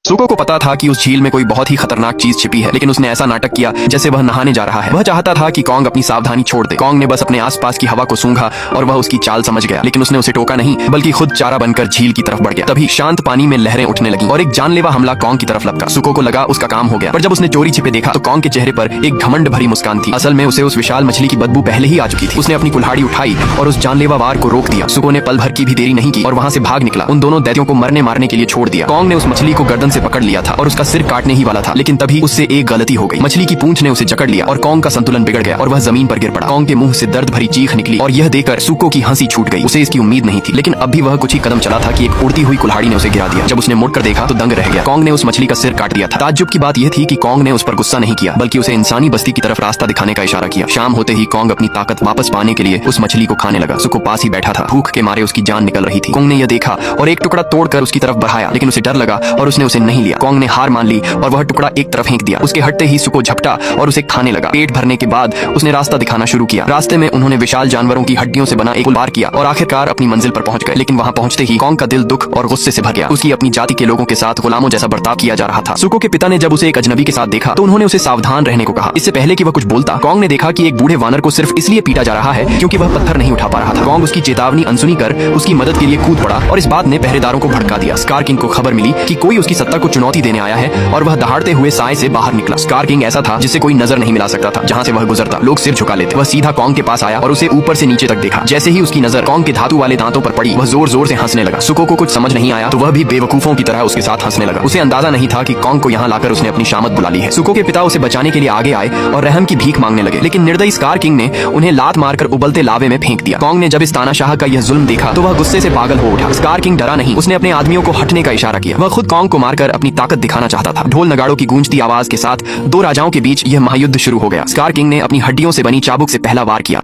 सुको को पता था कि उस झील में कोई बहुत ही खतरनाक चीज छिपी है, लेकिन उसने ऐसा नाटक किया जैसे वह नहाने जा रहा है। वह चाहता था कि कॉन्ग अपनी सावधानी छोड़ दे। कॉन्ग ने बस अपने आसपास की हवा को सूंघा और वह उसकी चाल समझ गया, लेकिन उसने उसे टोका नहीं, बल्कि खुद चारा बनकर झील की तरफ बढ़ गया। तभी शांत पानी में लहरें उठने लगी और एक जानलेवा हमला कॉन्ग की तरफ लपका। सुको को लगा उसका काम हो गया, पर जब उसने चोरी छिपे देखा तो कॉन्ग के चेहरे पर एक घमंड भरी मुस्कान थी। असल में उसे उस विशाल मछली की बदबू पहले ही आ चुकी थी। उसने अपनी कुल्हाड़ी उठाई और उस जानलेवा वार को रोक दिया। सुको ने पल भर की भी देरी नहीं की और वहां से भाग निकला, उन दोनों दैत्यों को मरने मारने के लिए छोड़ दिया। कॉन्ग ने उस मछली को गर्दन से पकड़ लिया था और उसका सिर काटने ही वाला था, लेकिन तभी उससे एक गलती हो गई। मछली की पूंछ ने उसे जकड़ लिया और कॉन्ग का संतुलन बिगड़ गया और वह जमीन पर गिर पड़ा। कॉन्ग के मुंह से दर्द भरी चीख निकली और यह देखकर सुको की हंसी छूट गई। उसे इसकी उम्मीद नहीं थी, लेकिन अब भी वह कुछ ही कदम चला था कि एक उड़ती हुई कुल्हाड़ी ने उसे गिरा दिया। जब उसने मुड़कर देखा तो दंग रह गया। कॉन्ग ने उस मछली का सिर काट दिया था। ताज्जुब की बात यह थी कि कॉन्ग ने उस पर गुस्सा नहीं किया, बल्कि उसे इंसानी बस्ती की तरफ रास्ता दिखाने का इशारा किया। शाम होते ही कॉन्ग अपनी ताकत वापस पाने के लिए उस मछली को खाने लगा। सुको पास ही बैठा था, भूख के मारे उसकी जान निकल रही थी। कॉन्ग ने यह देखा और एक टुकड़ा तोड़कर उसकी तरफ बढ़ाया, लेकिन उसे डर लगा और उसने उसे नहीं लिया। कॉन्ग ने हार मान ली और वह टुकड़ा एक तरफ फेंक दिया। उसके हटते ही सुको झपटा और उसे खाने लगा। पेट भरने के बाद उसने रास्ता दिखाना शुरू किया। रास्ते में उन्होंने विशाल जानवरों की हड्डियों से बना एक पुल पार किया और आखिरकार अपनी मंजिल पर पहुंच गए। लेकिन वहां पहुंचते ही कॉन्ग का दिल दुख और गुस्से से भर गया। उसकी अपनी जाति के लोगों के साथ गुलामों जैसा बर्ताव किया जा रहा था। सुको के पिता ने जब उसे एक अजनबी के साथ देखा तो उन्होंने उसे सावधान रहने को कहा। इससे पहले कि वह कुछ बोलता, कॉन्ग ने देखा कि एक बूढ़े वानर को सिर्फ इसलिए पीटा जा रहा है क्योंकि वह पत्थर नहीं उठा पा रहा था। कॉन्ग उसकी चेतावनी अनसुनी कर उसकी मदद के लिए कूद पड़ा और इस बात ने पहरेदारों को भड़का दिया। स्कार किंग को खबर मिली कि कोई उसकी सत्ता को चुनौती देने आया है और वह दहाड़ते हुए साए से बाहर निकला। स्कार किंग ऐसा था जिसे कोई नजर नहीं मिला सकता था। जहाँ से वह गुजरता लोग सिर झुका लेते। वह सीधा कॉन्ग के पास आया और उसे ऊपर से नीचे तक देखा। जैसे ही उसकी नजर कॉन्ग के धातु वाले दांतों पर पड़ी, वह जोर जोर से हंसने लगा। सुको को कुछ समझ नहीं आया तो वह भी बेवकूफों की तरह उसके साथ हंसने लगा। उसे अंदाजा नहीं था कि कॉन्ग को यहाँ लाकर उसने अपनी शामत बुला ली है। सुको के पिता उसे बचाने के लिए आगे आए और रहम की भीख मांगने लगे, लेकिन निर्दयी स्कार किंग ने उन्हें लात मारकर उबलते लावे में फेंक दिया। कॉन्ग ने जब इस तानाशाह का यह जुल्म देखा तो वह गुस्से से पागल हो उठा। स्कार किंग डरा नहीं, उसने अपने आदमियों को हटने का इशारा किया। वह खुद कॉन्ग को मारकर अपनी ताकत दिखाना चाहता था। ढोल नगाड़ों की गूंजती आवाज के साथ दो राजाओं के बीच यह महायुद्ध शुरू हो गया। स्कार किंग ने अपनी हड्डियों से बनी चाबुक से पहला वार किया।